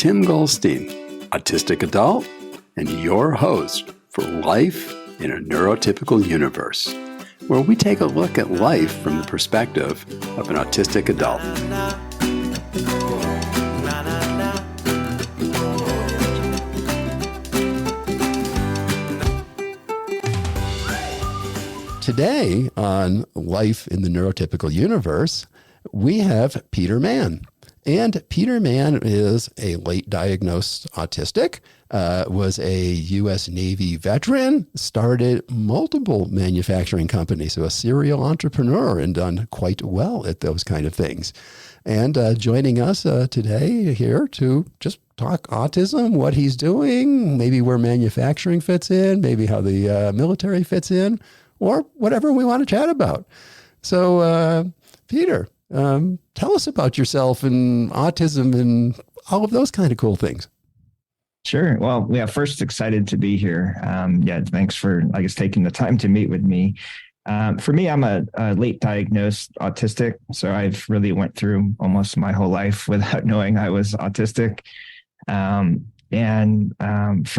Tim Goldstein, autistic adult, and your host for Life in a Neurotypical Universe, where we take a look at life from the perspective of an autistic adult. Today on Life in the Neurotypical Universe, we have Peter Mann. And Peter Mann is a late diagnosed autistic, was a U.S. Navy veteran, started multiple manufacturing companies, so a serial entrepreneur and done quite well at those kind of things. And joining us today here to just talk autism, what he's doing, maybe where manufacturing fits in, maybe how the military fits in, or whatever we want to chat about. So, Peter, tell us about yourself and autism and all of those kind of cool things. Sure. Well, yeah, first excited to be here. Thanks for, taking the time to meet with me. For me, I'm a late diagnosed autistic. So I've really went through almost my whole life without knowing I was autistic. For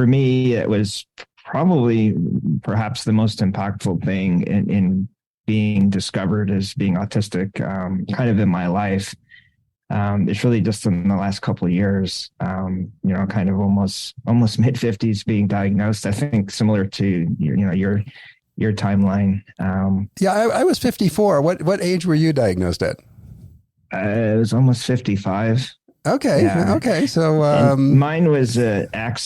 me, it was probably perhaps the most impactful thing in being discovered as being autistic kind of in my life. It's really just in the last couple of years, kind of almost mid-50s being diagnosed, I think similar to your timeline. I was 54. What age were you diagnosed at? It was almost 55. Okay. Yeah. Okay. So mine was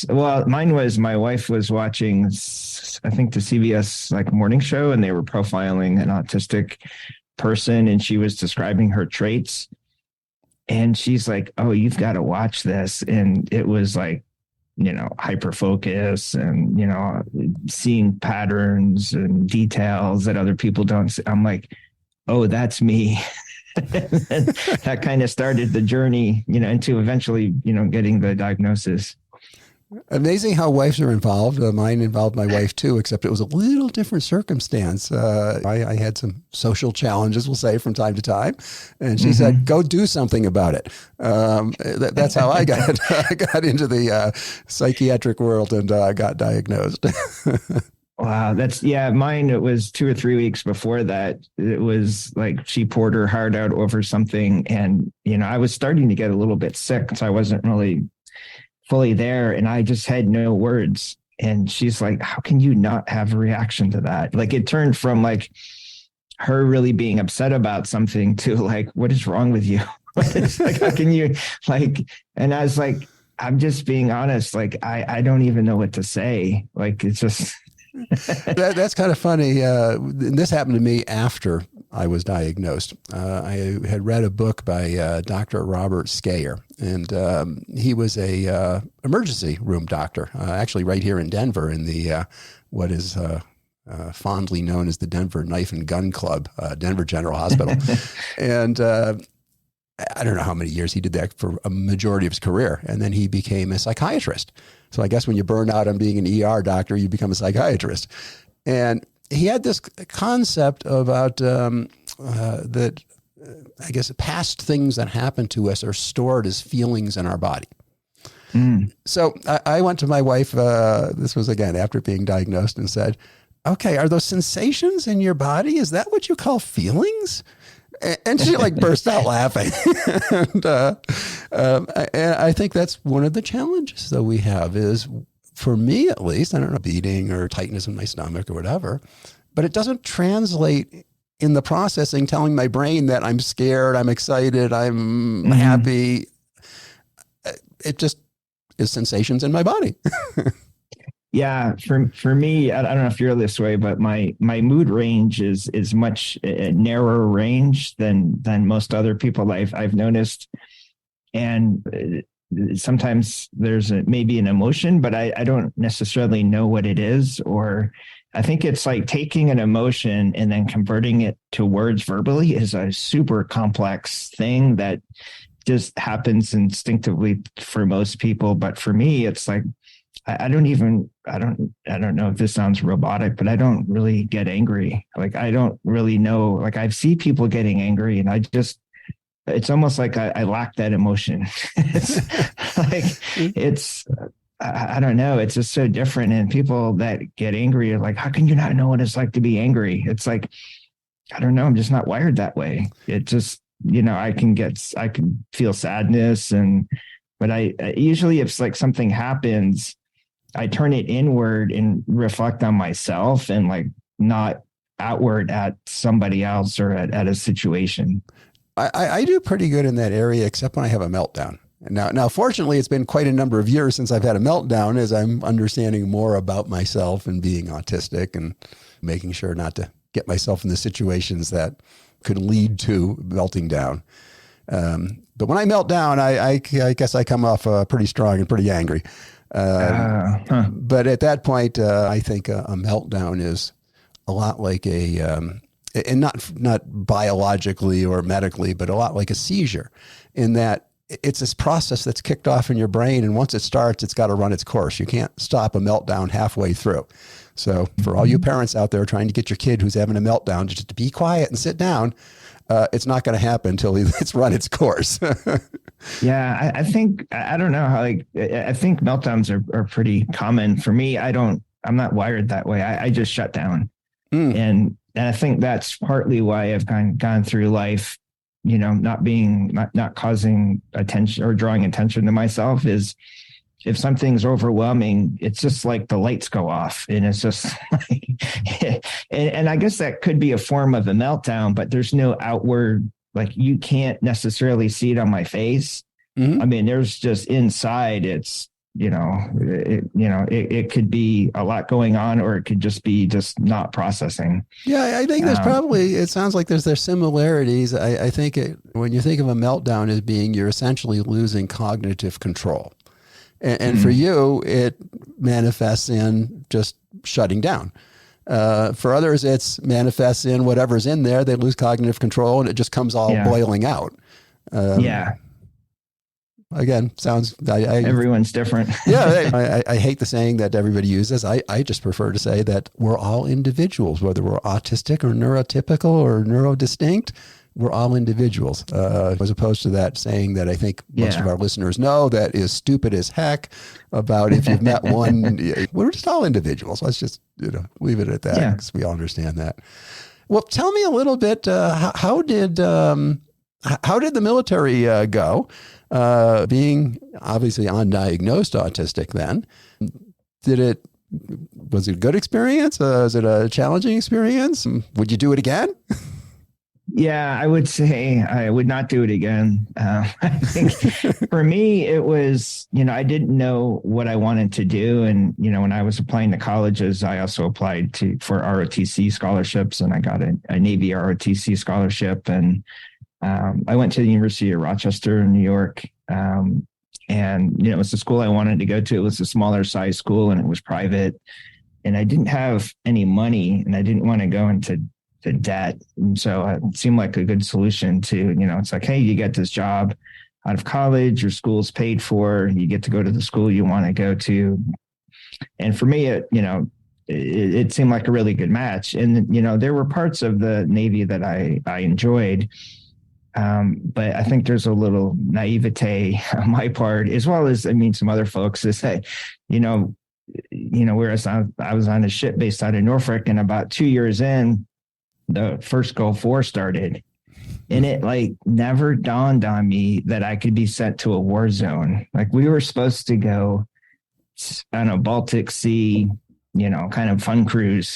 mine was my wife was watching, I think, the CBS morning show, and they were profiling an autistic person, and she was describing her traits, and she's like, "Oh, you've got to watch this." And it was hyper focus and seeing patterns and details that other people don't see. I'm like, "Oh, that's me." And that kind of started the journey, into eventually, getting the diagnosis. Amazing how wives are involved. Mine involved my wife too, except it was a little different circumstance. I had some social challenges, we'll say, from time to time. And she said, go do something about it. That's how I got into the psychiatric world and got diagnosed. Wow. Mine, it was 2 or 3 weeks before that. It was like she poured her heart out over something. And, I was starting to get a little bit sick, so I wasn't really fully there. And I just had no words. And she's like, how can you not have a reaction to that? It turned from her really being upset about something to what is wrong with you? How can you and I was like, I'm just being honest. I don't even know what to say. It's just... That's kind of funny. This happened to me after I was diagnosed. I had read a book by Dr. Robert Skayer, and he was a emergency room doctor, actually right here in Denver in the what is fondly known as the Denver Knife and Gun Club, Denver General Hospital. And I don't know how many years he did that for a majority of his career. And then he became a psychiatrist. So I guess when you burn out on being an ER doctor, you become a psychiatrist. And he had this concept about that, I guess, past things that happen to us are stored as feelings in our body. So I went to my wife, this was again after being diagnosed, and said, okay, are those sensations in your body, is that what you call feelings? And she burst out laughing. And I think that's one of the challenges that we have is, for me at least, I don't know, beating or tightness in my stomach or whatever, but it doesn't translate in the processing, telling my brain that I'm scared, I'm excited, I'm happy. It just is sensations in my body. Yeah, for me, I don't know if you're this way, but my mood range is much narrower range than most other people I've noticed, and sometimes there's maybe an emotion, but I don't necessarily know what it is, or I think it's like taking an emotion and then converting it to words verbally is a super complex thing that just happens instinctively for most people, but for me, it's like I don't know if this sounds robotic, but I don't really get angry. I don't really know. I see people getting angry and I just it's almost like I lack that emotion. It's like, it's, I don't know. It's just so different. And people that get angry are like, how can you not know what it's like to be angry? It's like, I don't know. I'm just not wired that way. It just, I can feel sadness but I usually, if like something happens, I turn it inward and reflect on myself and like not outward at somebody else or at a situation. I do pretty good in that area, except when I have a meltdown. Now, fortunately, it's been quite a number of years since I've had a meltdown as I'm understanding more about myself and being autistic and making sure not to get myself in the situations that could lead to melting down. But when I melt down, I guess I come off pretty strong and pretty angry. But at that point, I think a meltdown is a lot like and not biologically or medically, but a lot like a seizure, in that it's this process that's kicked off in your brain. And once it starts, it's got to run its course. You can't stop a meltdown halfway through. So for all you parents out there trying to get your kid who's having a meltdown just to be quiet and sit down, it's not going to happen until it's run its course. Yeah, I think, I don't know how, like, I think meltdowns are pretty common for me. I'm not wired that way. I just shut down. And I think that's partly why I've gone through life, not causing attention or drawing attention to myself. Is if something's overwhelming, it's just like the lights go off, and it's just like, and I guess that could be a form of a meltdown, but there's no outward, like you can't necessarily see it on my face. I mean, there's just inside, it's, it could be a lot going on, or it could just be just not processing. Yeah, I think there's it sounds like there's similarities. I think when you think of a meltdown as being, you're essentially losing cognitive control. And for you, it manifests in just shutting down. For others, it's manifests in whatever's in there. They lose cognitive control and it just comes all boiling out. Again, everyone's different. Yeah, I hate the saying that everybody uses. I just prefer to say that we're all individuals, whether we're autistic or neurotypical or neurodistinct. We're all individuals, as opposed to that saying that I think most of our listeners know that is stupid as heck about if you've met one, we're just all individuals. Let's just leave it at that because we all understand that. Well, tell me a little bit. How did the military go? Being obviously undiagnosed autistic, then was it a good experience? Was it a challenging experience? Would you do it again? Yeah, I would say I would not do it again. I think for me, it was, I didn't know what I wanted to do. And, when I was applying to colleges, I also applied for ROTC scholarships, and I got a Navy ROTC scholarship. And I went to the University of Rochester in New York. And, it was the school I wanted to go to. It was a smaller size school and it was private. And I didn't have any money and I didn't want to go into debt. And so it seemed like a good solution to, it's like, hey, you get this job out of college, your school's paid for, you get to go to the school you want to go to. And for me, it seemed like a really good match. And, there were parts of the Navy that I enjoyed. But I think there's a little naivete on my part, as well as, some other folks, is that, whereas I was on a ship based out of Norfolk, and about 2 years in, the first Gulf War started, and it never dawned on me that I could be sent to a war zone. Like, we were supposed to go on a Baltic Sea, kind of fun cruise,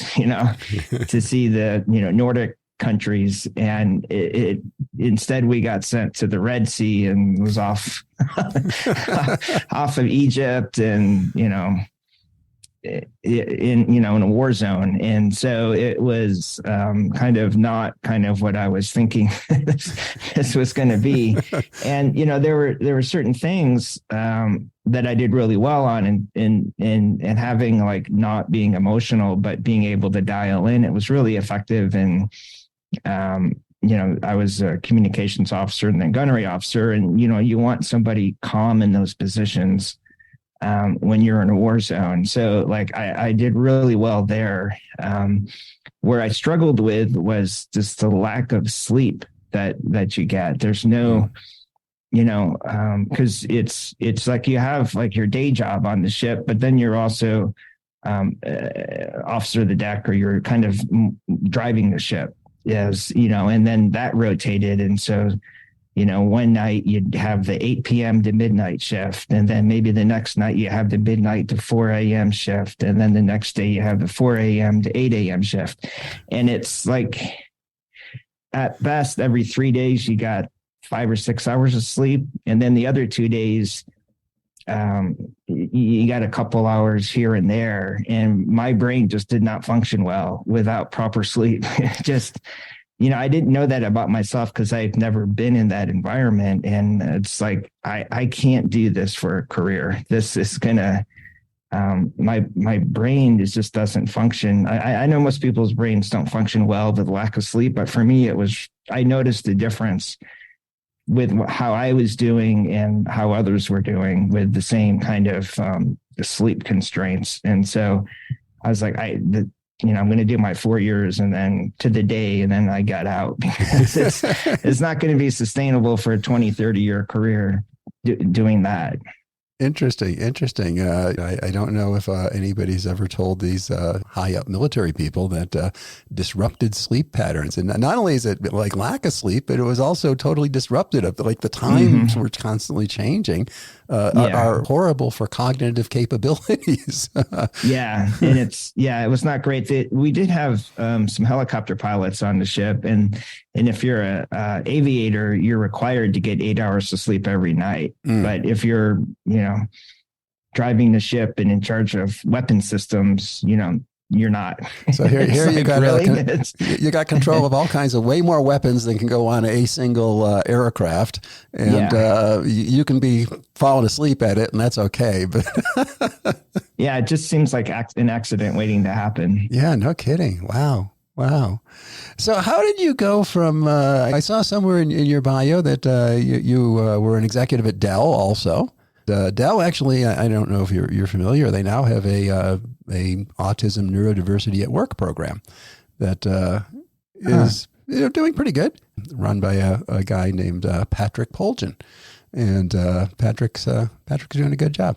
to see the, Nordic countries. And it instead we got sent to the Red Sea and was off of Egypt and, in a war zone. And so it was kind of not kind of what I was thinking this was going to be. And, there were certain things that I did really well on, and having not being emotional, but being able to dial in. It was really effective. And, I was a communications officer and then gunnery officer. And, you want somebody calm in those positions when you're in a war zone. So I did really well there. Where I struggled with was just the lack of sleep. that you get. There's no, because it's like you have like your day job on the ship, but then you're also officer of the deck, or you're kind of driving the ship, and then that rotated. And so, one night you'd have the 8 p.m. to midnight shift. And then maybe the next night you have the midnight to 4 a.m. shift. And then the next day you have the 4 a.m. to 8 a.m. shift. And it's like, at best, every 3 days you got 5 or 6 hours of sleep. And then the other 2 days, you got a couple hours here and there. And my brain just did not function well without proper sleep. Just, I didn't know that about myself because I've never been in that environment. And it's like, I can't do this for a career. This is gonna, my brain just doesn't function. I know most people's brains don't function well with lack of sleep, but for me, I noticed the difference with how I was doing and how others were doing with the same kind of sleep constraints. And so I was like, I'm going to do my 4 years and then to the day, and then I got out because it's not going to be sustainable for a 20, 30-year career doing that. Interesting. I don't know if anybody's ever told these high up military people that disrupted sleep patterns. And not only is it like lack of sleep, but it was also totally disrupted. Like the times were constantly changing, are horrible for cognitive capabilities. Yeah. And it was not great. We did have some helicopter pilots on the ship. And if you're a aviator, you're required to get 8 hours of sleep every night. But if you're, driving the ship and in charge of weapon systems, you're not. So here you got really? You got control of all kinds of way more weapons than can go on a single aircraft, and you can be falling asleep at it, and that's okay. But yeah, it just seems like an accident waiting to happen. Yeah, no kidding. Wow. So how did you go from, I saw somewhere in your bio that you were an executive at Dell also. Dell actually, I don't know if you're familiar, they now have a autism neurodiversity at work program that is doing pretty good, run by a guy named Patrick Poljan. And Patrick's doing a good job.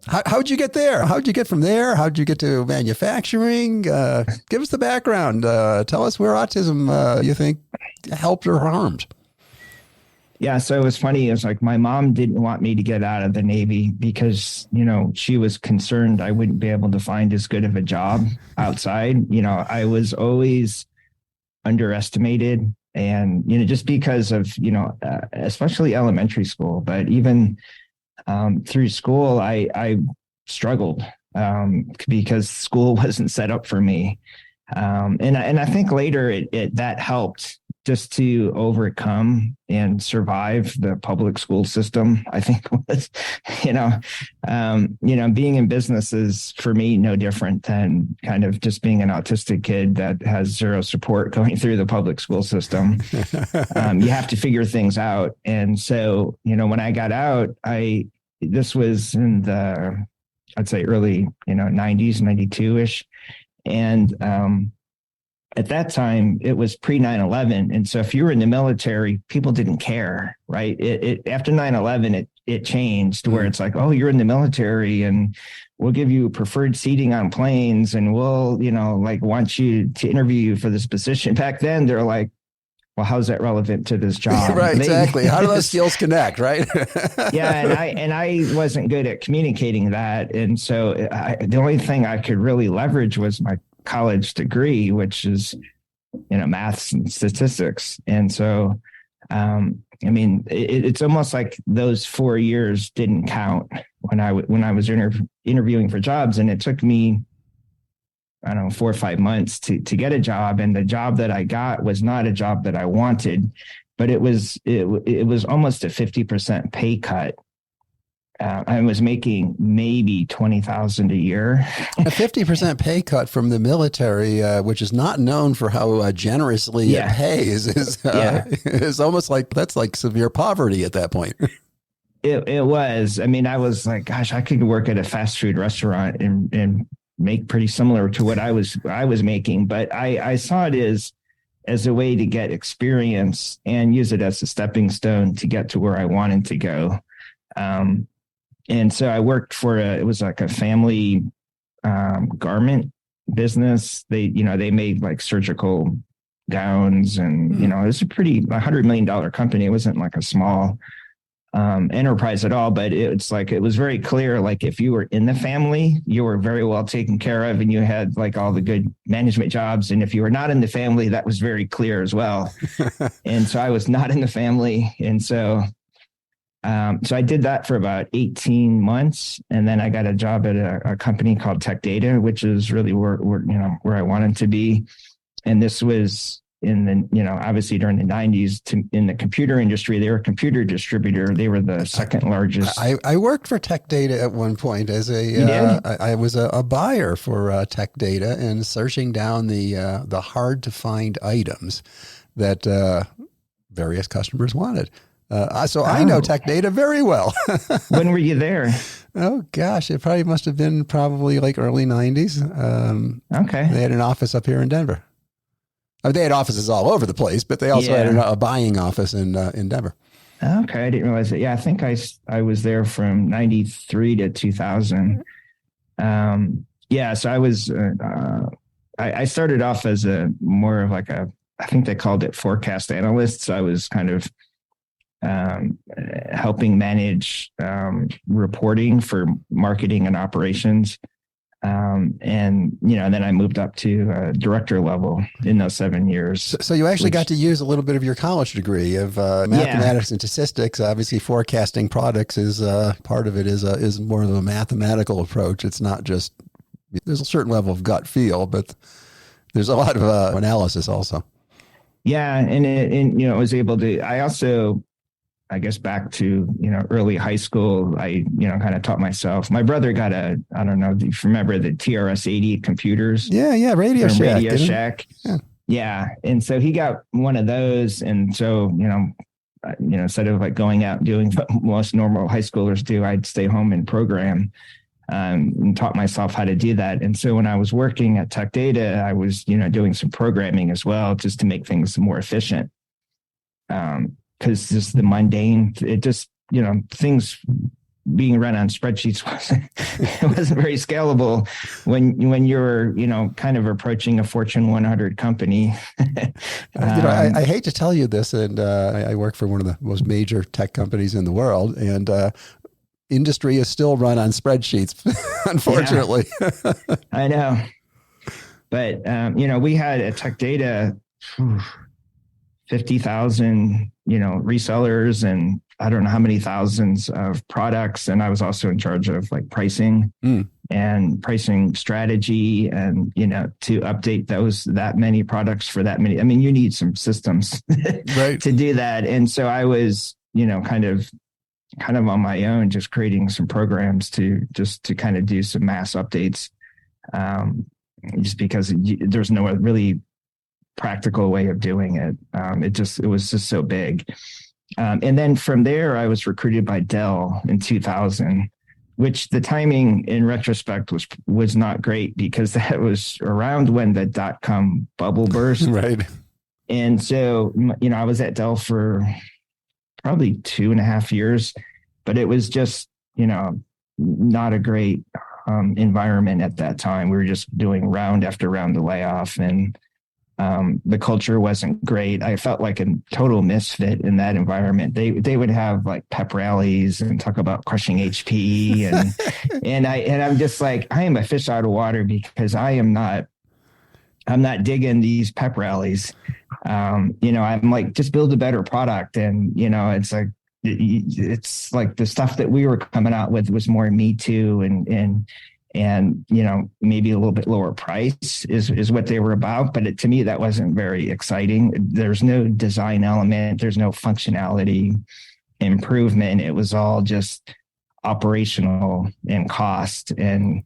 How'd you get there? How'd you get from there? How'd you get to manufacturing? Give us the background. Tell us where autism you think helped or harmed. Yeah, so it was funny. It was like my mom didn't want me to get out of the Navy because, she was concerned I wouldn't be able to find as good of a job outside. I was always underestimated, and, just because of, especially elementary school, but even through school, I struggled because school wasn't set up for me. And I think later that helped just to overcome and survive the public school system. I think was, being in business is for me no different than kind of just being an autistic kid that has zero support going through the public school system. You have to figure things out. And so, when I got out, this was in the, I'd say early, 90s, 92-ish. And at that time, it was pre 9/11. And so if you were in the military, people didn't care, right? After 9/11, it changed where it's like, oh, you're in the military and we'll give you preferred seating on planes and we'll, want you to interview you for this position. Back then, they're like, well, how's that relevant to this job? Right, exactly. How do those skills connect, right? Yeah, and I wasn't good at communicating that. And so the only thing I could really leverage was my college degree, which is, maths and statistics. And so, it's almost like those 4 years didn't count when I was interviewing for jobs. And it took me, 4 or 5 months to get a job. And the job that I got was not a job that I wanted, but it was almost a 50% pay cut. I was making maybe $20,000 a year. A 50% pay cut from the military, which is not known for how generously it pays, is almost like that's like severe poverty at that point. It was. I was like, gosh, I could work at a fast food restaurant and make pretty similar to what I was making. But I saw it as as a way to get experience and use it as a stepping stone to get to where I wanted to go. And so I worked for it was like a family garment business. They made like surgical gowns, and it was $100 million company. It wasn't like a small enterprise at all, but it was very clear, like if you were in the family, you were very well taken care of and you had like all the good management jobs. And if you were not in the family, that was very clear as well. And so I was not in the family. And so I did that for about 18 months. And then I got a job at a company called Tech Data, which is really where I wanted to be. And this was in the, obviously during the 90s in the computer industry. They were a computer distributor. They were the second largest. I worked for Tech Data at one point as I was a buyer for Tech Data and searching down the hard to find items that various customers wanted. I know Tech Data very well. When were you there? Oh gosh, it probably must have been like early 90s. Okay. They had an office up here in Denver. They had offices all over the place, but they also had a buying office in Denver. Okay, I didn't realize that. Yeah, I think I was there from 93 to 2000. So I was I started off as more of like I think they called it forecast analyst. So I was kind of helping manage reporting for marketing and operations. Then I moved up to director level in those 7 years. So you actually got to use a little bit of your college degree of mathematics and statistics. Obviously, forecasting products is part of it is more of a mathematical approach. It's not just, there's a certain level of gut feel, but there's a lot of analysis also. Yeah, and I was able to. I also, I guess back to, early high school, I, kind of taught myself. My brother got I don't know if you remember the TRS-80 computers. Yeah. Radio Shack. Radio Shack. Yeah. And so he got one of those. And so, instead of like going out and doing what most normal high schoolers do, I'd stay home and program and taught myself how to do that. And so when I was working at Tech Data, I was, doing some programming as well, just to make things more efficient. Because just the mundane, it just, things being run on spreadsheets wasn't very scalable when you're, kind of approaching a Fortune 100 company. I hate to tell you this, and I work for one of the most major tech companies in the world, and industry is still run on spreadsheets, unfortunately. Yeah, I know. But, we had at Tech Data 50,000, resellers and I don't know how many thousands of products. And I was also in charge of like pricing and pricing strategy and, to update that many products for that many. I mean, you need some systems right. to do that. And so I was, kind of on my own, just creating some programs to kind of do some mass updates. Just because there's no really practical way of doing it. It was just so big. And then from there, I was recruited by Dell in 2000, which the timing in retrospect was not great because that was around when the .com bubble burst. Right. And so, I was at Dell for probably 2.5 years, but it was just, not a great environment at that time. We were just doing round after round of layoff, and the culture wasn't great. I felt like a total misfit in that environment. They would have like pep rallies and talk about crushing HP and I'm just like, I am a fish out of water because I'm not digging these pep rallies. I'm like, just build a better product. And, it's like the stuff that we were coming out with was more Me Too and maybe a little bit lower price is what they were about. But to me, that wasn't very exciting. There's no design element. There's no functionality improvement. It was all just operational and cost and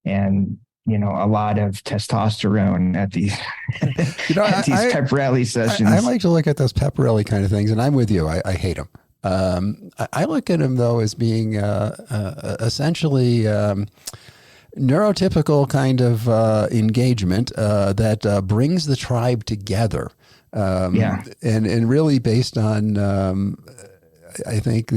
a lot of testosterone at these, at these pep rally sessions. I like to look at those pep rally kind of things, and I'm with you. I hate them. I look at them, though, as being essentially neurotypical kind of engagement that brings the tribe together. Yeah. And really based on, I think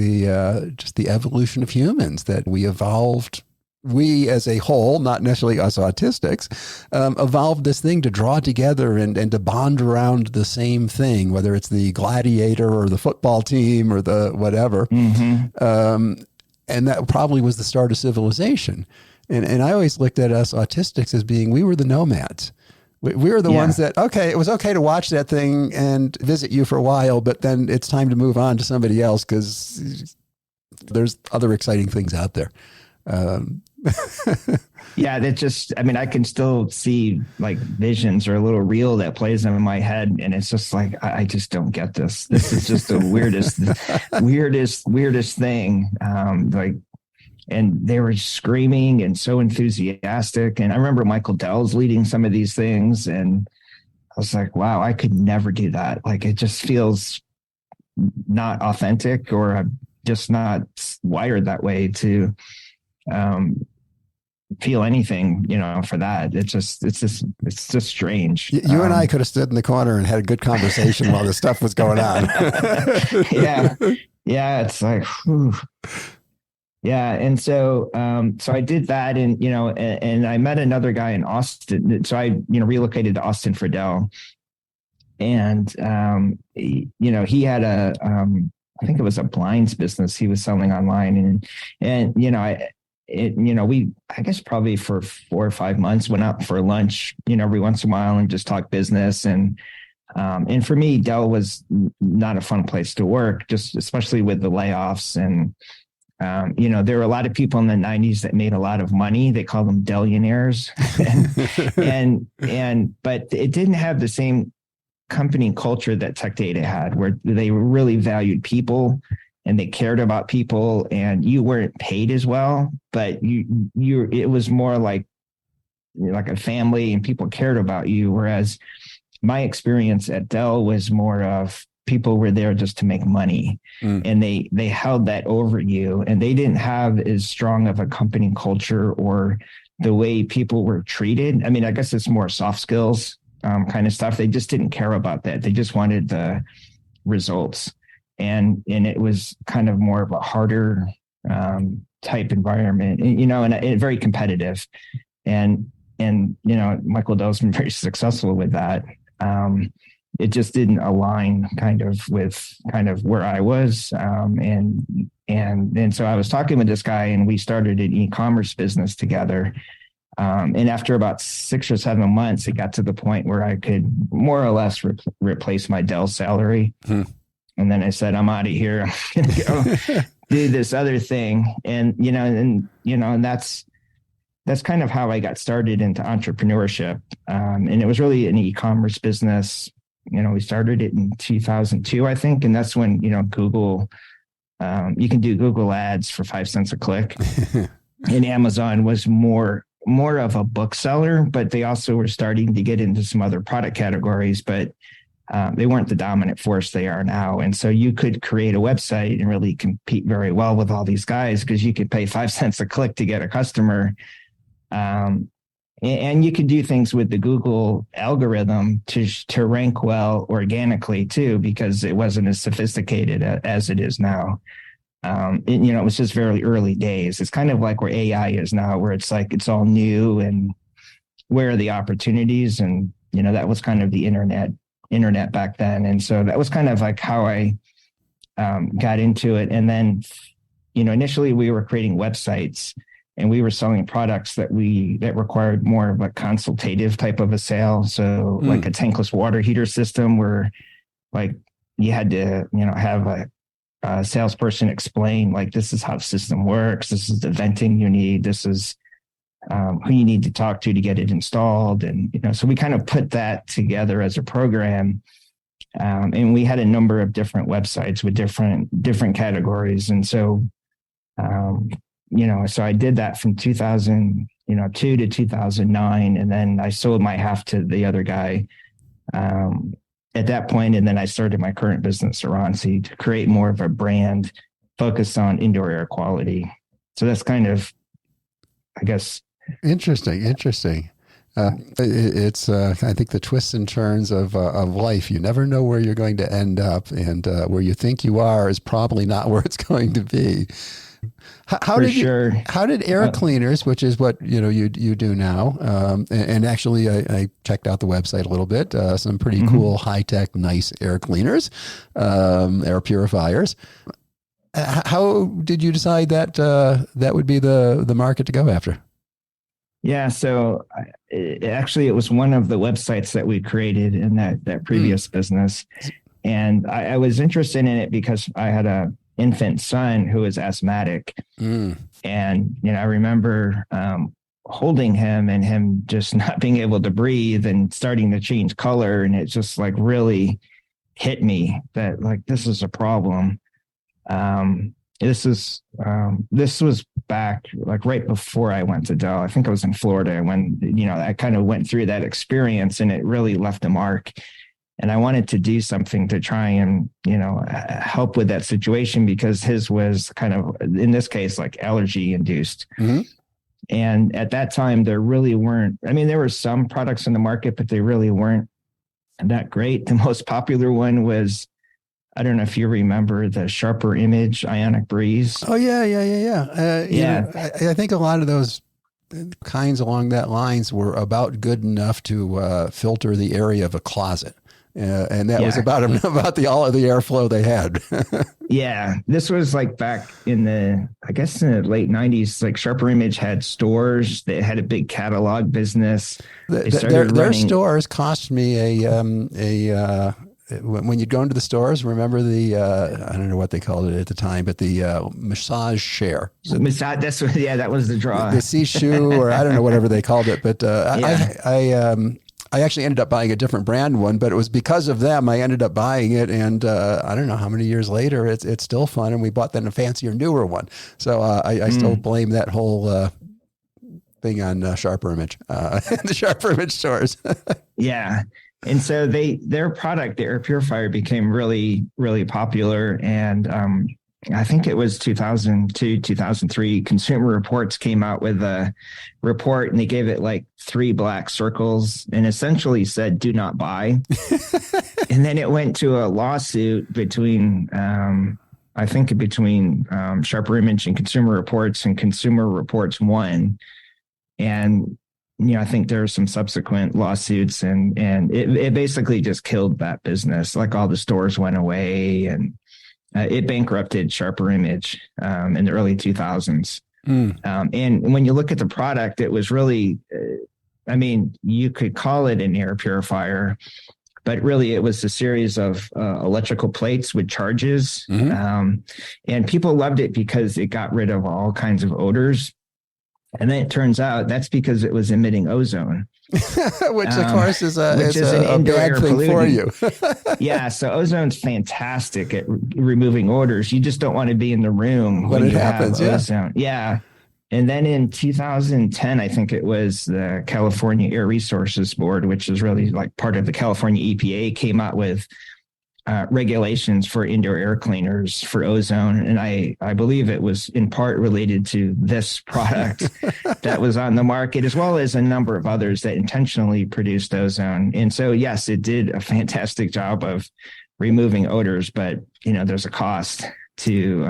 just the evolution of humans, that we evolved. We as a whole, not necessarily us autistics, evolved this thing to draw together and to bond around the same thing, whether it's the gladiator or the football team or the whatever. And that probably was the start of civilization. And I always looked at us autistics as being, we were the nomads. We were the ones that, okay, it was okay to watch that thing and visit you for a while, but then it's time to move on to somebody else because there's other exciting things out there. Yeah, that just, I mean, I can still see like visions or a little reel that plays in my head. And it's just like, I just don't get this. This is just the weirdest thing. Like, and they were screaming and so enthusiastic. And I remember Michael Dell's leading some of these things. And I was like, wow, I could never do that. Like, it just feels not authentic, or I'm just not wired that way to, feel anything, for that. It's just strange. You and I could have stood in the corner and had a good conversation while this stuff was going on. Yeah. It's like, whew. Yeah. And so I did that, and, and I met another guy in Austin. So I, relocated to Austin for Dell, and, he had I think it was a blinds business he was selling online, I guess probably for 4 or 5 months went out for lunch, every once in a while and just talk business. And for me, Dell was not a fun place to work, just especially with the layoffs. And, there were a lot of people in the 90s that made a lot of money. They called them Dellionaires. But it didn't have the same company culture that Tech Data had, where they really valued people and they cared about people, and you weren't paid as well, but it was more like a family and people cared about you. Whereas my experience at Dell was more of people were there just to make money, and they held that over you, and they didn't have as strong of a company culture or the way people were treated. I mean, I guess it's more soft skills kind of stuff. They just didn't care about that. They just wanted the results. And it was kind of more of a harder type environment, and very competitive. And Michael Dell's been very successful with that. It just didn't align with where I was. And so I was talking with this guy, and we started an e-commerce business together. And after about 6 or 7 months, it got to the point where I could more or less replace my Dell salary. And then I said, I'm out of here. I'm going to go do this other thing. And that's kind of how I got started into entrepreneurship. And it was really an e-commerce business. We started it in 2002, I think. And that's when, Google, you can do Google ads for 5 cents a click. And Amazon was more of a bookseller, but they also were starting to get into some other product categories, but they weren't the dominant force they are now. And so you could create a website and really compete very well with all these guys, because you could pay 5 cents a click to get a customer. And you could do things with the Google algorithm to rank well organically too, because it wasn't as sophisticated as it is now. It was just very early days. It's kind of like where AI is now, where it's like, it's all new, and where are the opportunities? And, that was kind of the internet back then. And so that was kind of like how I got into it. And then, initially we were creating websites, and we were selling products that required more of a consultative type of a sale. So like a tankless water heater system, where like you had to, have a salesperson explain, like, this is how the system works. This is the venting you need. This is who you need to talk to get it installed. And, so we kind of put that together as a program. And we had a number of different websites with different categories. And so, so I did that from 2002 to 2009. And then I sold my half to the other guy at that point. And then I started my current business, Aransi, to create more of a brand focused on indoor air quality. So that's kind of, I guess. Interesting. It's I think the twists and turns of life. You never know where you're going to end up, and where you think you are is probably not where it's going to be. How For did sure. how did air cleaners, which is what you do now, and actually I checked out the website a little bit. Some pretty cool, high tech, nice air cleaners, air purifiers. How did you decide that that would be the market to go after? Yeah, so it was one of the websites that we created in that previous business, and I was interested in it because I had a infant son who was asthmatic, and I remember holding him and him just not being able to breathe and starting to change color, and it just like really hit me that like this is a problem. This was back like right before I went to Dell. I think I was in Florida when, I kind of went through that experience, and it really left a mark. And I wanted to do something to try and, help with that situation, because his was kind of, in this case, like allergy induced. And at that time, there really weren't, there were some products in the market, but they really weren't that great. The most popular one was, I don't know if you remember, the Sharper Image Ionic Breeze. Oh yeah. I think a lot of those kinds along that lines were about good enough to filter the area of a closet, and that was about all of the airflow they had. Yeah, this was like back in the late 90s. Like Sharper Image had stores that had a big catalog business. Their stores cost me a when you'd go into the stores, remember the, I don't know what they called it at the time, but the massage chair. That was the draw. The Sishu, or I don't know, whatever they called it. But I actually ended up buying a different brand one, but it was because of them I ended up buying it. And I don't know how many years later, it's still fun. And we bought then a fancier, newer one. So I still blame that whole thing on Sharper Image, the Sharper Image stores. Yeah. And so their product, the air purifier, became really, really popular. And I think it was 2002, 2003, Consumer Reports came out with a report, and they gave it like 3 black circles and essentially said, do not buy. And then it went to a lawsuit between Sharper Image and Consumer Reports, and Consumer Reports won. And I think there are some subsequent lawsuits, and it basically just killed that business. Like all the stores went away, and it bankrupted Sharper Image in the early 2000s. And when you look at the product, it was really, you could call it an air purifier, but really it was a series of electrical plates with charges. And people loved it because it got rid of all kinds of odors. And then it turns out that's because it was emitting ozone. Which of course is a an bad thing pollutant for you. Yeah, so ozone's fantastic at removing odors. You just don't want to be in the room when it you happens. have ozone. Yeah. And then in 2010, I think it was the California Air Resources Board, which is really like part of the California EPA, came out with regulations for indoor air cleaners for ozone. And I believe it was in part related to this product that was on the market, as well as a number of others that intentionally produced ozone. And so, yes, it did a fantastic job of removing odors, but there's a cost to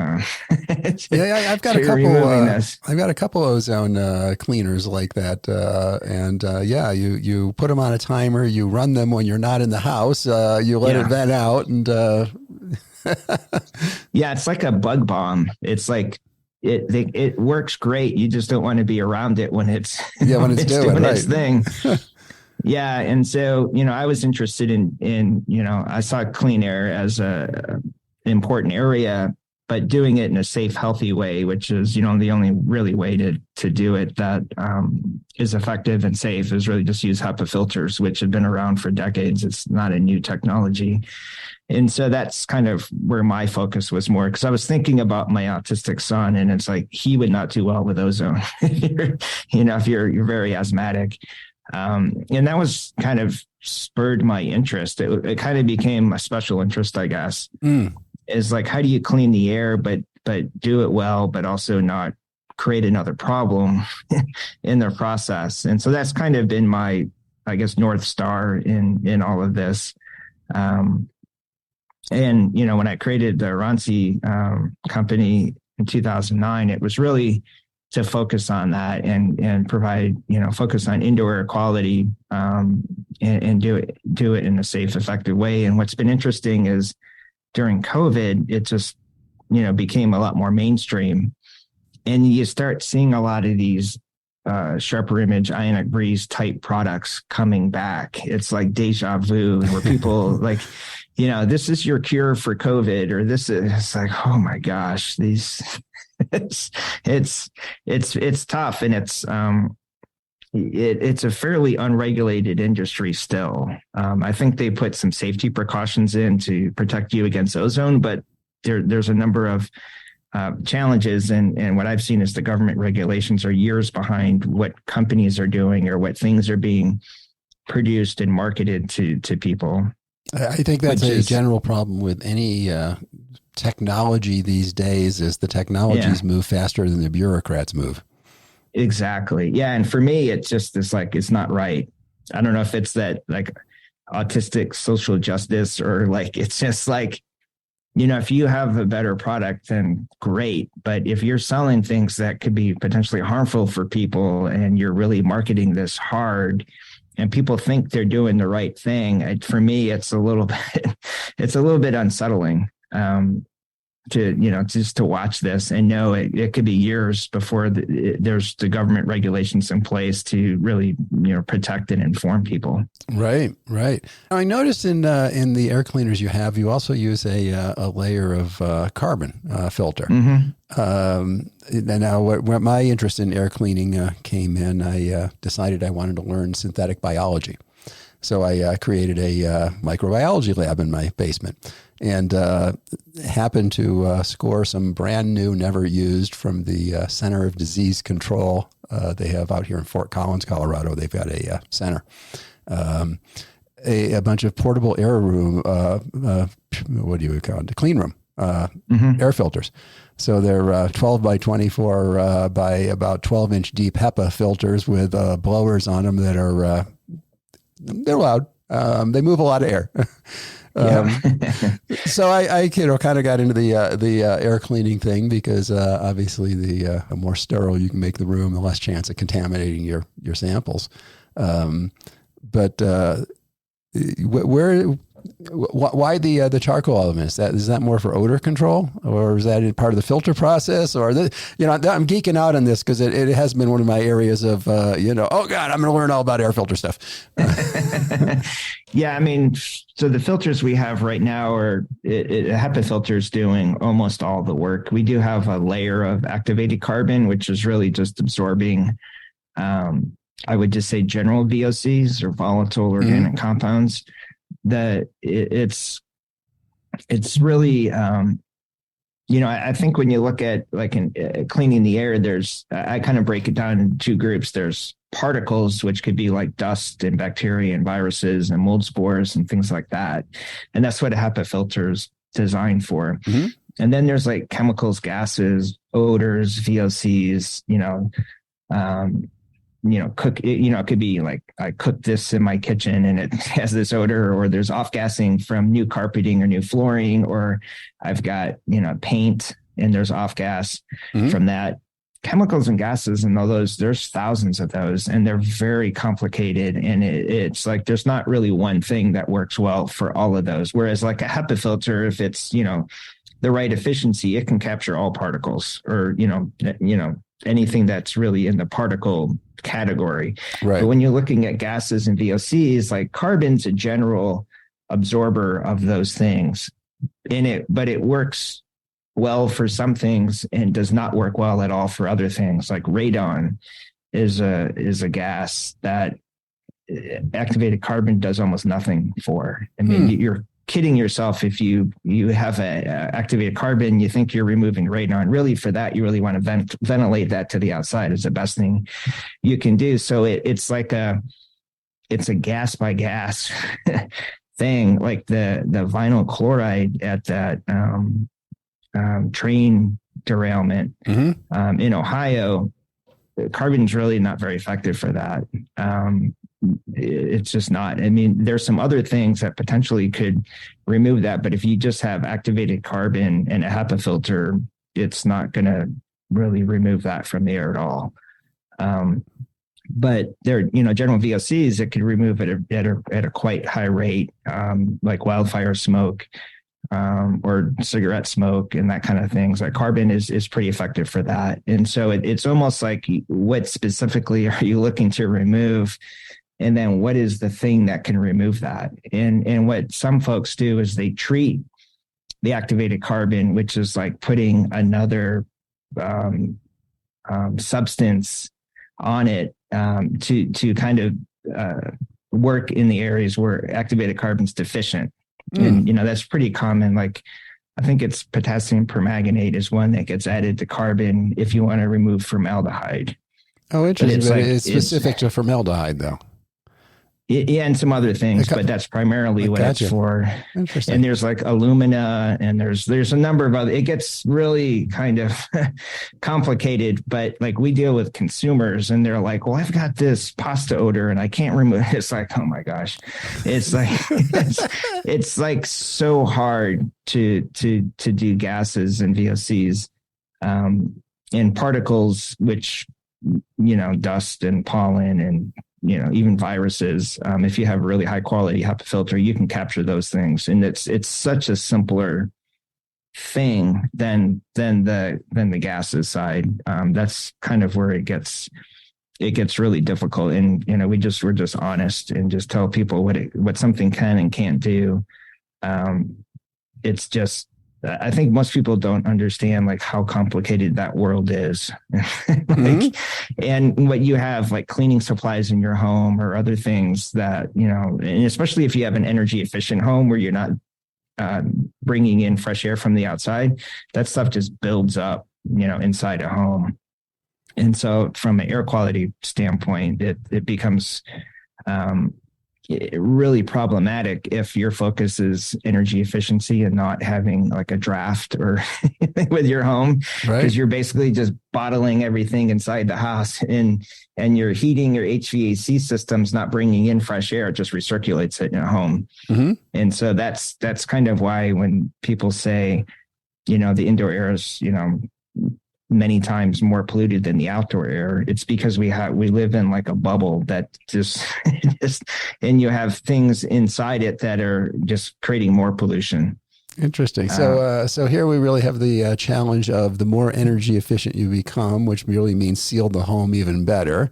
I've got a couple. I've got a couple ozone cleaners like that, and you put them on a timer. You run them when you're not in the house. You let it vent out, and it's like a bug bomb. It's like it works great. You just don't want to be around it when it's doing its thing. Yeah, and so I was interested in I saw clean air as a important area, but doing it in a safe, healthy way, which is, the only really way to do it that is effective and safe, is really just use HEPA filters, which have been around for decades. It's not a new technology. And so that's kind of where my focus was more, because I was thinking about my autistic son, and it's like, he would not do well with ozone, if you're very asthmatic. And that was kind of spurred my interest. It kind of became a special interest, I guess. Is like, how do you clean the air, but do it well, but also not create another problem in their process. And so that's kind of been my, I guess, North Star in all of this. And, when I created the Ranci company in 2009, it was really to focus on that and provide, focus on indoor air quality and do it in a safe, effective way. And what's been interesting is during COVID, it just, became a lot more mainstream. And you start seeing a lot of these sharper image ionic breeze type products coming back. It's like deja vu, where people like, this is your cure for COVID, or this is, it's like, oh my gosh, these it's tough, and it's a fairly unregulated industry still. I think they put some safety precautions in to protect you against ozone, but there's a number of challenges. And what I've seen is the government regulations are years behind what companies are doing or what things are being produced and marketed to people. I think that's a general problem with any technology these days, is the technologies move faster than the bureaucrats move. Exactly. Yeah. And for me, it's just, it's not right. I don't know if it's that like autistic social justice, or like, it's just like, if you have a better product, then great. But if you're selling things that could be potentially harmful for people, and you're really marketing this hard, and people think they're doing the right thing, for me, it's a little bit unsettling just to watch this and know it could be years before there's the government regulations in place to really, protect and inform people. Right. I noticed in the air cleaners you also use a layer of carbon filter. Mm-hmm. And now where my interest in air cleaning came in, I decided I wanted to learn synthetic biology. So I created a microbiology lab in my basement, and happened to score some brand new, never used from the Center of Disease Control. They have out here in Fort Collins, Colorado. They've got a center. A bunch of portable air room, what do you call it? A clean room, air filters. So they're 12 by 24 by about 12-inch deep HEPA filters with blowers on them that are they're loud. They move a lot of air. So I kind of got into the air cleaning thing because obviously the more sterile you can make the room, the less chance of contaminating your samples. But why the charcoal element? Is that more for odor control, or is that part of the filter process? Or I'm geeking out on this because it has been one of my areas of oh God, I'm going to learn all about air filter stuff. Yeah, I mean, so the filters we have right now are HEPA filters doing almost all the work. We do have a layer of activated carbon, which is really just absorbing, I would just say, general VOCs, or volatile organic compounds. That it's really, I think when you look at like cleaning the air, I kind of break it down into two groups. There's particles, which could be like dust and bacteria and viruses and mold spores and things like that. And that's what a HEPA filter is designed for. Mm-hmm. And then there's like chemicals, gases, odors, VOCs, it could be like I cooked this in my kitchen and it has this odor, or there's off-gassing from new carpeting or new flooring, or I've got, paint and there's off-gas from that. Chemicals and gases and all those, there's thousands of those, and they're very complicated. And it's like there's not really one thing that works well for all of those. Whereas like a HEPA filter, if it's, the right efficiency, it can capture all particles, or, anything that's really in the particle category. Right. But when you're looking at gases and VOCs, like carbon's a general absorber of those things but it works well for some things and does not work well at all for other things. Like radon is a gas that activated carbon does almost nothing for. I mean, you're kidding yourself if you have a activated carbon, you think you're removing radon. Really, for that, you really want to ventilate that to the outside is the best thing you can do. So it's a gas by gas thing. Like the vinyl chloride at that train derailment. In Ohio, carbon is really not very effective for that. It's just not. I mean, there's some other things that potentially could remove that, but if you just have activated carbon and a HEPA filter, it's not going to really remove that from the air at all. But there, general VOCs that could remove it at a quite high rate, like wildfire smoke, or cigarette smoke and that kind of things. Like carbon is pretty effective for that. And so it's almost like, what specifically are you looking to remove? And then what is the thing that can remove that? And what some folks do is they treat the activated carbon, which is like putting another substance on it to kind of work in the areas where activated carbon is deficient. And, that's pretty common. Like, I think it's potassium permanganate is one that gets added to carbon if you want to remove formaldehyde. Oh, interesting. But it's specific to formaldehyde, though. And some other things, but that's primarily what it's for. Interesting. And there's like alumina, and there's a number of other. It gets really kind of complicated, but like we deal with consumers, and they're like, "Well, I've got this pasta odor, and I can't remove it." It's like, oh my gosh, it's like it's like so hard to do gases and VOCs, and particles, which dust and pollen and even viruses. If you have a really high quality HEPA filter, you can capture those things. And it's such a simpler thing than the gases side. That's kind of where it gets really difficult. And, we're just honest and just tell people what something can and can't do. It's just, I think most people don't understand like how complicated that world is. And what you have like cleaning supplies in your home or other things that, and especially if you have an energy efficient home where you're not bringing in fresh air from the outside, that stuff just builds up, inside a home. And so from an air quality standpoint, it becomes really problematic if your focus is energy efficiency and not having like a draft or with your home, because you're basically just bottling everything inside the house, and your heating, your HVAC system's not bringing in fresh air, it just recirculates it in a home. And so that's kind of why when people say, the indoor air is, many times more polluted than the outdoor air, it's because we live in like a bubble that just and you have things inside it that are just creating more pollution. Interesting. So here we really have the challenge of the more energy efficient you become, which really means seal the home even better,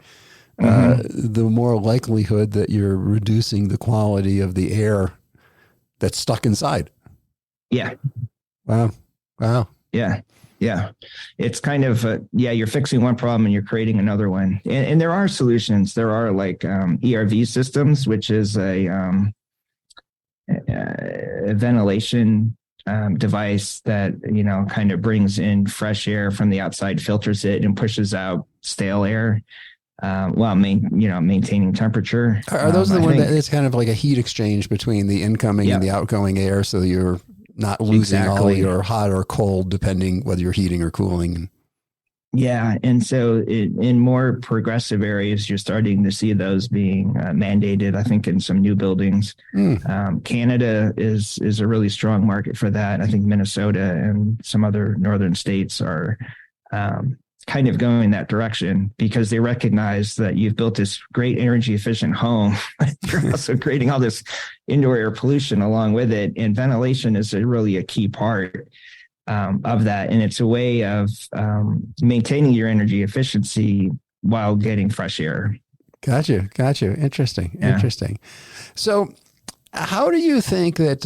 the more likelihood that you're reducing the quality of the air that's stuck inside. Yeah. Wow. Yeah. It's kind of, you're fixing one problem and you're creating another one. And there are solutions. There are like ERV systems, which is a ventilation device that, kind of brings in fresh air from the outside, filters it, and pushes out stale air while maintaining temperature. Are those the one that it's kind of like a heat exchange between the incoming and the outgoing air, so that you're not losing all your hot or cold, depending whether you're heating or cooling? Yeah. And so in more progressive areas, you're starting to see those being mandated, I think, in some new buildings. Canada is a really strong market for that. I think Minnesota and some other northern states are kind of going that direction, because they recognize that you've built this great energy efficient home. You're also creating all this indoor air pollution along with it. And ventilation is really a key part of that. And it's a way of maintaining your energy efficiency while getting fresh air. Got you. Interesting. So how do you think that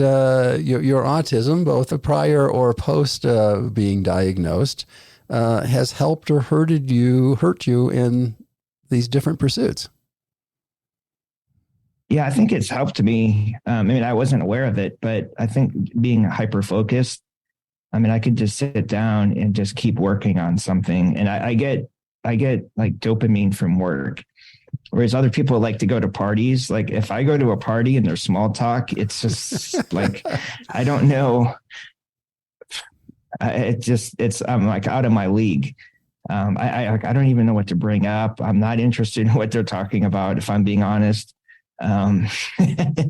your autism, both prior or post being diagnosed, has helped or hurt you in these different pursuits? Yeah, I think it's helped me. I wasn't aware of it, but I think being hyper focused, I could just sit down and just keep working on something. And I get like dopamine from work. Whereas other people like to go to parties. Like if I go to a party and there's small talk, it's just like, I don't know. I'm like out of my league. I don't even know what to bring up. I'm not interested in what they're talking about, if I'm being honest.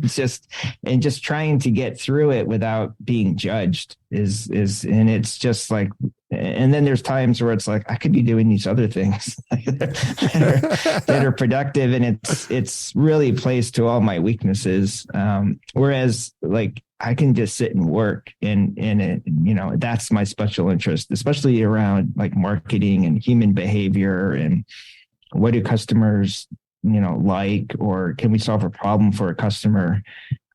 Just trying to get through it without being judged and it's just like, and then there's times where it's like, I could be doing these other things that are productive, and it's really plays to all my weaknesses. Whereas like I can just sit and work and it, that's my special interest, especially around like marketing and human behavior and what do customers, like, or can we solve a problem for a customer?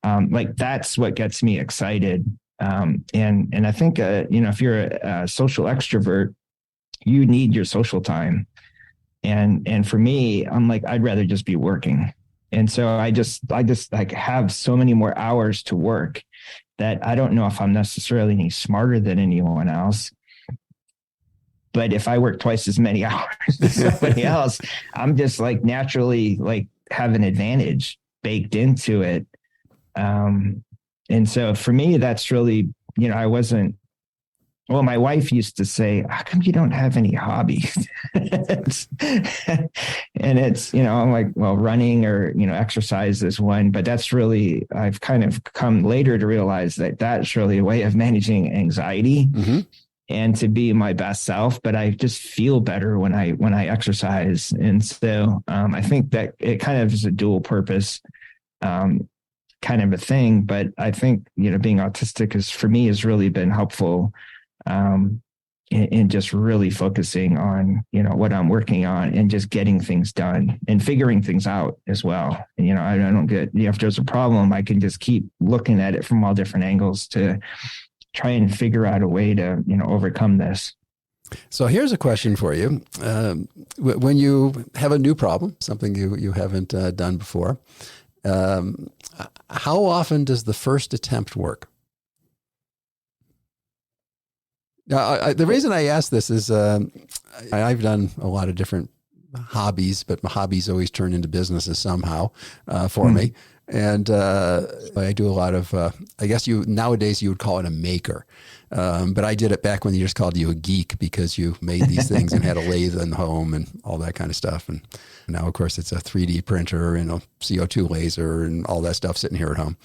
Like that's what gets me excited. And I think, if you're a social extrovert, you need your social time. And for me, I'm like, I'd rather just be working. And so I just like have so many more hours to work that I don't know if I'm necessarily any smarter than anyone else. But if I work twice as many hours as somebody else, I'm just like naturally like have an advantage baked into it. And so for me, that's really, my wife used to say, how come you don't have any hobbies? And it's, I'm like, well, running or, exercise is one, but that's really, I've kind of come later to realize that that's really a way of managing anxiety. Mm-hmm. And to be my best self, but I just feel better when I exercise. And so I think that it kind of is a dual purpose kind of a thing. But I think, being autistic has really been helpful in just really focusing on, what I'm working on and just getting things done and figuring things out as well. And, I don't get, if there's a problem, I can just keep looking at it from all different angles to try and figure out a way to, overcome this. So here's a question for you. When you have a new problem, something you haven't done before, how often does the first attempt work? Now, the reason I ask this is I've done a lot of different hobbies, but my hobbies always turn into businesses somehow for me. And I do a lot of, I guess nowadays you would call it a maker. But I did it back when they just called you a geek because you made these things and had a lathe in home and all that kind of stuff. And now, of course, it's a 3D printer and a CO2 laser and all that stuff sitting here at home.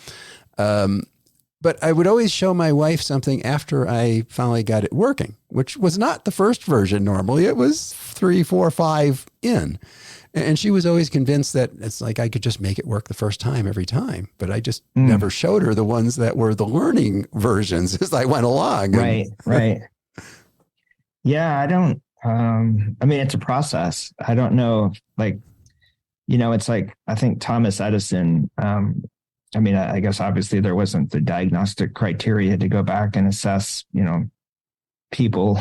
But I would always show my wife something after I finally got it working, which was not the first version normally. It was 3, 4, 5 in. And she was always convinced that it's like I could just make it work the first time every time. But I just never showed her the ones that were the learning versions as I went along. Right. Yeah, I don't, it's a process. I don't know, it's like, I think Thomas Edison, I guess obviously there wasn't the diagnostic criteria to go back and assess, people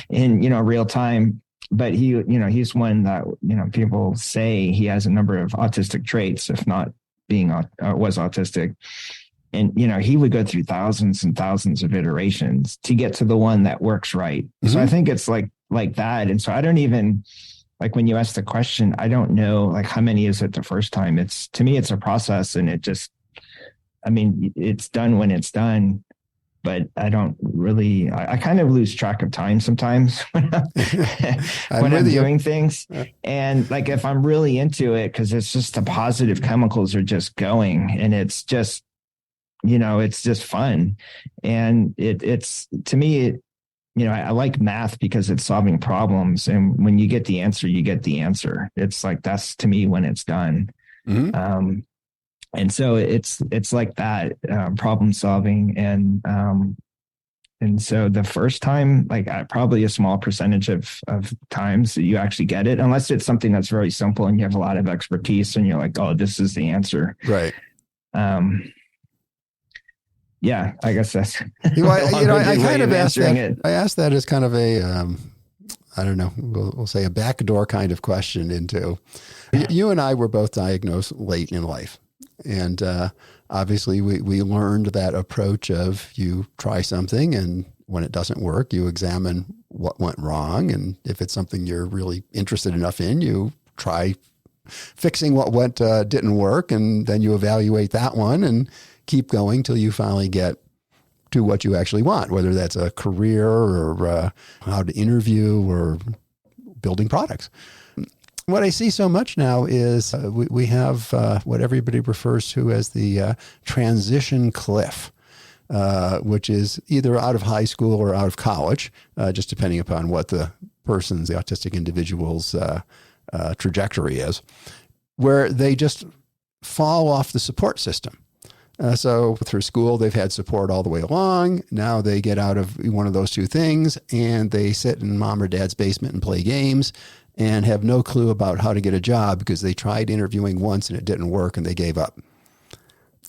in, real time. But he's one that, people say he has a number of autistic traits, if not being, was autistic. And, he would go through thousands and thousands of iterations to get to the one that works right. Mm-hmm. So I think it's like that. And so I don't even, like when you ask the question, I don't know, like how many is it the first time? To me, it's a process, and it's done when it's done. But I don't really, I kind of lose track of time sometimes when I'm doing things. And like, if I'm really into it, cause it's just the positive chemicals are just going, and it's just, it's just fun. And it's to me, I like math because it's solving problems. And when you get the answer, you get the answer. It's like, that's to me when it's done. Mm-hmm. And so it's like that problem solving. And so the first time, like probably a small percentage of times that you actually get it, unless it's something that's very simple and you have a lot of expertise and you're like, oh, this is the answer. Right. Yeah, I guess that's, I kind of asked that. I asked that as kind of a, I don't know, we'll say a backdoor kind of question into, you and I were both diagnosed late in life. And obviously, we learned that approach of you try something, and when it doesn't work, you examine what went wrong. And if it's something you're really interested enough in, you try fixing what didn't work, and then you evaluate that one and keep going till you finally get to what you actually want, whether that's a career or how to interview or building products. What I see so much now is we have what everybody refers to as the transition cliff, which is either out of high school or out of college, just depending upon what the autistic individual's trajectory is, where they just fall off the support system. So through school, they've had support all the way along. Now they get out of one of those two things and they sit in mom or dad's basement and play games and have no clue about how to get a job because they tried interviewing once and it didn't work and they gave up.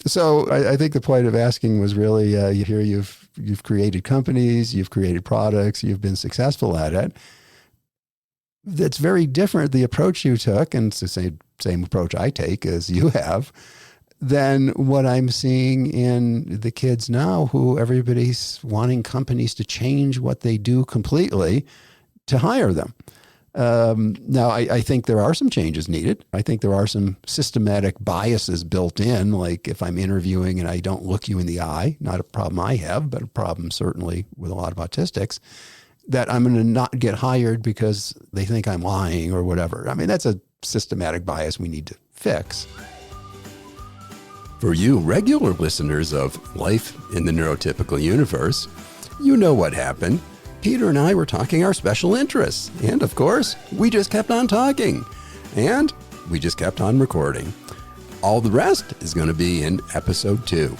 So I think the point of asking was really, you've created companies, you've created products, you've been successful at it. That's very different, the approach you took, and it's the same approach I take as you have, than what I'm seeing in the kids now, who everybody's wanting companies to change what they do completely to hire them. Now, I think there are some changes needed. I think there are some systematic biases built in, like if I'm interviewing and I don't look you in the eye, not a problem I have, but a problem certainly with a lot of autistics, that I'm going to not get hired because they think I'm lying or whatever. I mean, that's a systematic bias we need to fix. For you regular listeners of Life in the Neurotypical Universe, you know what happened. Peter and I were talking our special interests. And of course, we just kept on talking. And we just kept on recording. All the rest is going to be in episode 2.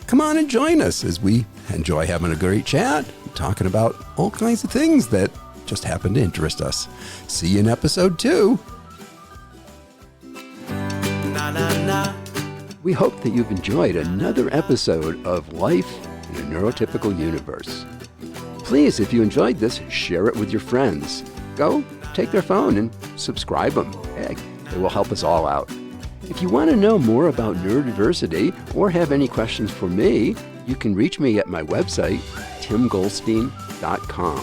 Come on and join us as we enjoy having a great chat, talking about all kinds of things that just happen to interest us. See you in episode 2. We hope that you've enjoyed another episode of Life in a Neurotypical Universe. Please, if you enjoyed this, share it with your friends. Go take their phone and subscribe them. Heck, it will help us all out. If you want to know more about neurodiversity or have any questions for me, you can reach me at my website, timgoldstein.com,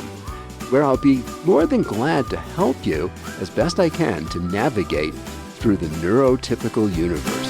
where I'll be more than glad to help you as best I can to navigate through the neurotypical universe.